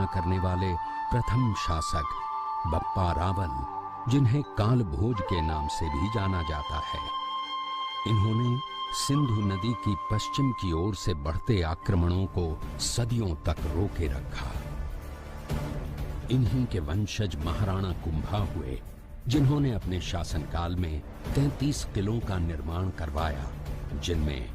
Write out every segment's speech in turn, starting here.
स्थापना करने वाले प्रथम शासक बप्पा रावल, जिन्हें कालभोज के नाम से भी जाना जाता है। इन्होंने सिंधु नदी की पश्चिम की ओर से बढ़ते आक्रमणों को सदियों तक रोके रखा। इन्हीं के वंशज महाराणा कुंभा हुए, जिन्होंने अपने शासनकाल में 33 किलों का निर्माण करवाया, जिनमें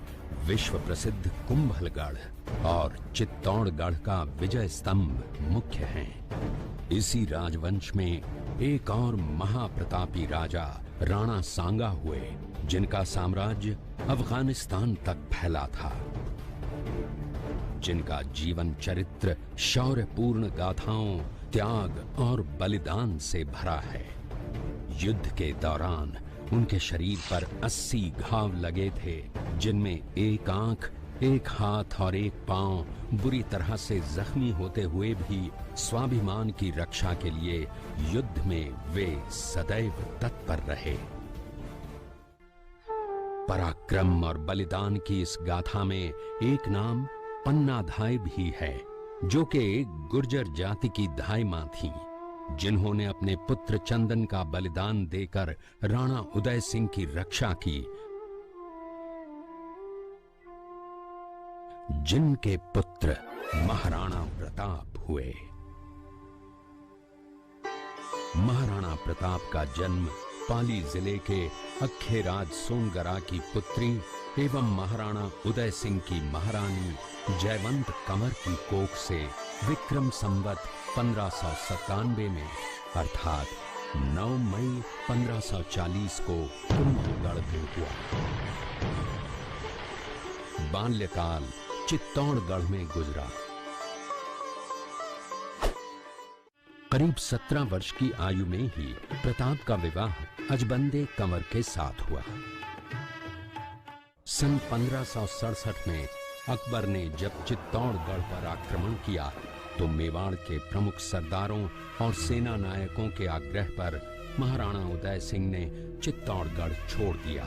विश्व प्रसिद्ध कुंभलगढ़ और चित्तौड़गढ़ का विजय स्तंभ मुख्य हैं। इसी राजवंश में एक और महाप्रतापी राजा राणा सांगा हुए, जिनका साम्राज्य अफगानिस्तान तक फैला था, जिनका जीवन चरित्र शौर्यपूर्ण गाथाओं, त्याग और बलिदान से भरा है। युद्ध के दौरान उनके शरीर पर 80 घाव लगे थे, जिनमें एक आंख, एक हाथ और एक पांव बुरी तरह से जख्मी होते हुए भी स्वाभिमान की रक्षा के लिए युद्ध में वे सदैव तत्पर रहे। पराक्रम और बलिदान की इस गाथा में एक नाम पन्नाधाय भी है, जो कि एक गुर्जर जाति की धाय मां थीं, जिन्होंने अपने पुत्र चंदन का बलिदान देकर राणा उदय सिंह की रक्षा की, जिनके पुत्र महाराणा प्रताप हुए। महाराणा प्रताप का जन्म पाली जिले के अखेराज सोनगरा की पुत्री एवं महाराणा उदय सिंह की महारानी जयवंत कंवर की कोख से विक्रम संवत 1597 में अर्थात 9 मई 1540 को कुंभलगढ़ में हुआ। बाल्यकाल चित्तौड़गढ़ में गुजरा। करीब 17 वर्ष की आयु में ही प्रताप का विवाह अजबंदे कंवर के साथ हुआ। सन 1567 में अकबर ने जब चित्तौड़गढ़ पर आक्रमण किया, तो मेवाड़ के प्रमुख सरदारों और सेना नायकों के आग्रह पर महाराणा उदय सिंह ने चित्तौड़गढ़ छोड़ दिया।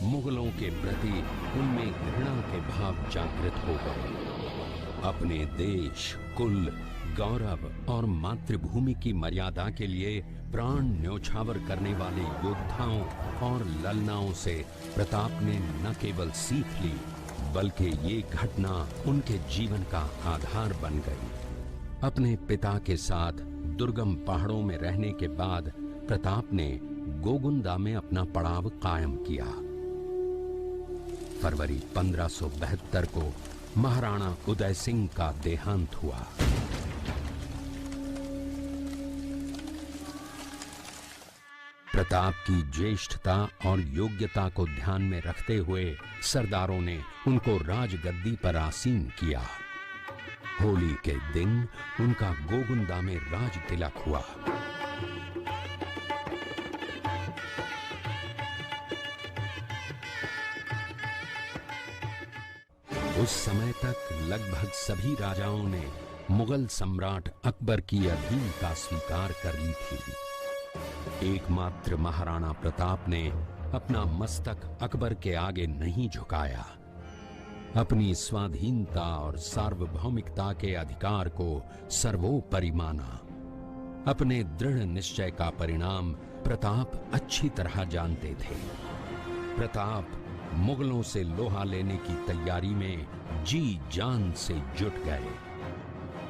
मुगलों के प्रति उनमें घृणा के भाव जागृत हो गए। अपने देश, कुल, गौरव और मातृभूमि की मर्यादा के लिए प्राण न्योछावर करने वाले योद्धाओं और ललनाओं से प्रताप ने न केवल सीख ली, बल्कि ये घटना उनके जीवन का आधार बन गई। अपने पिता के साथ दुर्गम पहाड़ों में रहने के बाद प्रताप ने गोगुंदा में अपना पड़ाव कायम किया। फरवरी 1572 को महाराणा उदय सिंह का देहांत हुआ। प्रताप की ज्येष्ठता और योग्यता को ध्यान में रखते हुए सरदारों ने उनको राजगद्दी पर आसीन किया। होली के दिन उनका गोगुंदा में राज तिलक हुआ। उस समय तक लगभग सभी राजाओं ने मुगल सम्राट अकबर की अधीनता स्वीकार कर ली थी। एकमात्र महाराणा प्रताप ने अपना मस्तक अकबर के आगे नहीं झुकाया। अपनी स्वाधीनता और सार्वभौमिकता के अधिकार को सर्वोपरि माना। अपने दृढ़ निश्चय का परिणाम प्रताप अच्छी तरह जानते थे। प्रताप मुगलों से लोहा लेने की तैयारी में जी जान से जुट गए।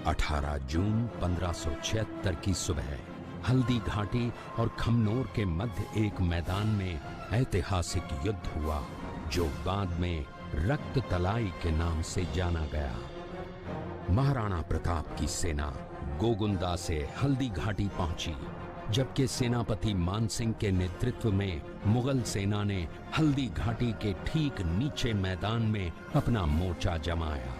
18 जून 1576 की सुबह हल्दी घाटी और खमनोर के मध्य एक मैदान में ऐतिहासिक युद्ध हुआ, जो बाद में रक्त तलाई के नाम से जाना गया। महाराणा प्रताप की सेना गोगुंदा से हल्दी घाटी पहुंची, जबकि सेनापति मानसिंह के नेतृत्व में मुगल सेना ने हल्दी घाटी के ठीक नीचे मैदान में अपना मोर्चा जमाया।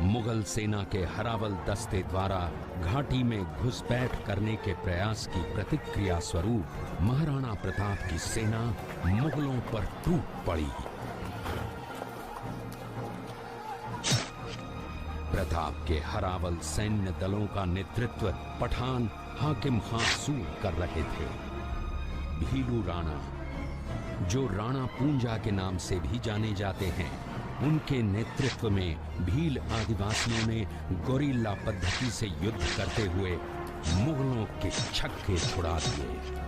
मुगल सेना के हरावल दस्ते द्वारा घाटी में घुसपैठ करने के प्रयास की प्रतिक्रिया स्वरूप महाराणा प्रताप की सेना मुगलों पर टूट पड़ी। प्रताप के हरावल सैन्य दलों का नेतृत्व पठान हाकिम खां सूर कर रहे थे। भीलू राणा, जो राणा पूंजा के नाम से भी जाने जाते हैं, उनके नेतृत्व में भील आदिवासियों ने गोरिल्ला पद्धति से युद्ध करते हुए मुगलों के छक्के छुड़ा दिए।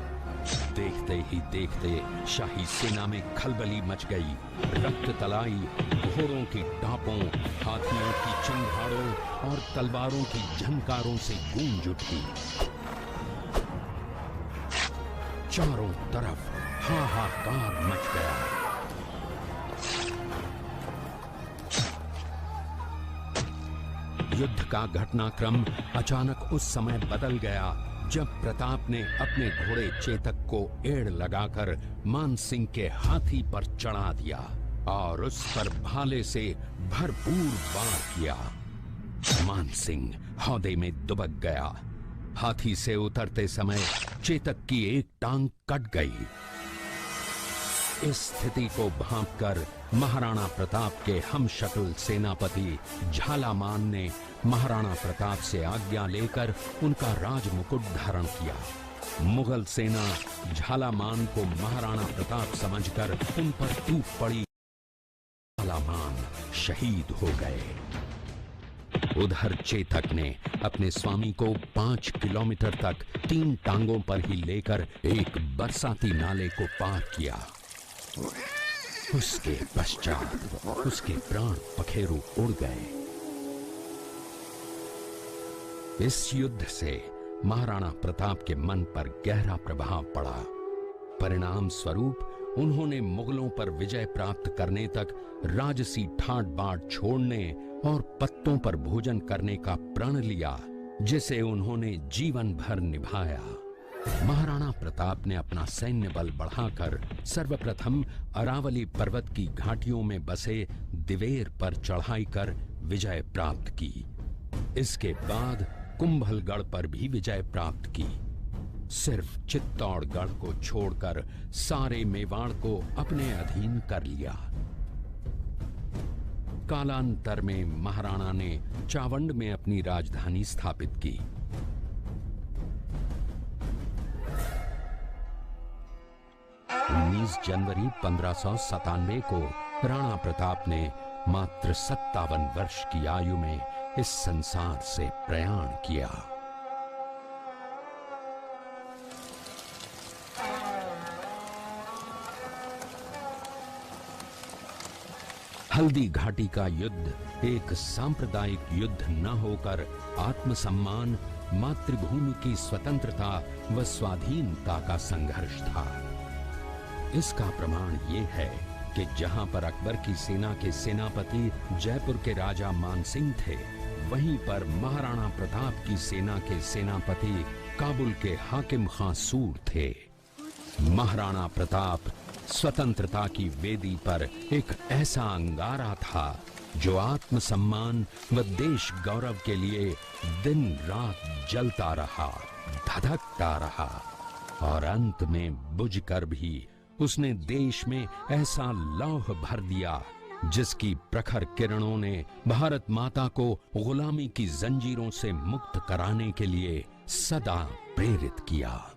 देखते ही देखते शाही सेना में खलबली मच गई। रक्त तलाई घोड़ों की टापों, हाथियों की चिंगारों और तलवारों की झनकारों से गूंज उठी। चारों तरफ हाहाकार मच गया। युद्ध का घटनाक्रम अचानक उस समय बदल गया जब प्रताप ने अपने घोड़े चेतक को एड़ लगाकर मानसिंह के हाथी पर चढ़ा दिया और उस पर भाले से भरपूर वार किया। मानसिंह हौदे में दुबक गया। हाथी से उतरते समय चेतक की एक टांग कट गई। इस स्थिति को भांपकर महाराणा प्रताप के हमशक्ल सेनापति झालामान ने महाराणा प्रताप से आज्ञा लेकर उनका राजमुकुट धारण किया। मुगल सेना झालामान को महाराणा प्रताप समझकर उन पर टूट पड़ी। झालामान शहीद हो गए। उधर चेतक ने अपने स्वामी को 5 किलोमीटर तक 3 टांगों पर ही लेकर एक बरसाती नाले को पार किया। उसके पश्चात उसके प्राण पखेरु उड़ गए। इस युद्ध से महाराणा प्रताप के मन पर गहरा प्रभाव पड़ा। परिणाम स्वरूप उन्होंने मुगलों पर विजय प्राप्त करने तक राजसी ठाट बाट छोड़ने और पत्तों पर भोजन करने का प्रण लिया, जिसे उन्होंने जीवन भर निभाया। महाराणा प्रताप ने अपना सैन्य बल बढ़ाकर सर्वप्रथम अरावली पर्वत की घाटियों में बसे दिवेर पर चढ़ाई कर विजय प्राप्त की। इसके बाद कुंभलगढ़ पर भी विजय प्राप्त की। सिर्फ चित्तौड़गढ़ को छोड़कर सारे मेवाड़ को अपने अधीन कर लिया। कालांतर में महाराणा ने चावंड में अपनी राजधानी स्थापित की। 19 जनवरी 1597 को राणा प्रताप ने मात्र 57 वर्ष की आयु में इस संसार से प्रयाण किया। हल्दी घाटी का युद्ध एक सांप्रदायिक युद्ध न होकर आत्मसम्मान, मातृभूमि की स्वतंत्रता व स्वाधीनता का संघर्ष था। इसका प्रमाण ये है कि जहां पर अकबर की सेना के सेनापति जयपुर के राजा मानसिंह थे, वहीं पर महाराणा प्रताप की सेना के सेनापति काबुल के हाकिम खां सूर थे। महाराणा प्रताप स्वतंत्रता की वेदी पर एक ऐसा अंगारा था जो आत्मसम्मान व देश गौरव के लिए दिन रात जलता रहा, धधकता रहा और अंत में बुझकर भी उसने देश में ऐसा लौह भर दिया जिसकी प्रखर किरणों ने भारत माता को गुलामी की जंजीरों से मुक्त कराने के लिए सदा प्रेरित किया।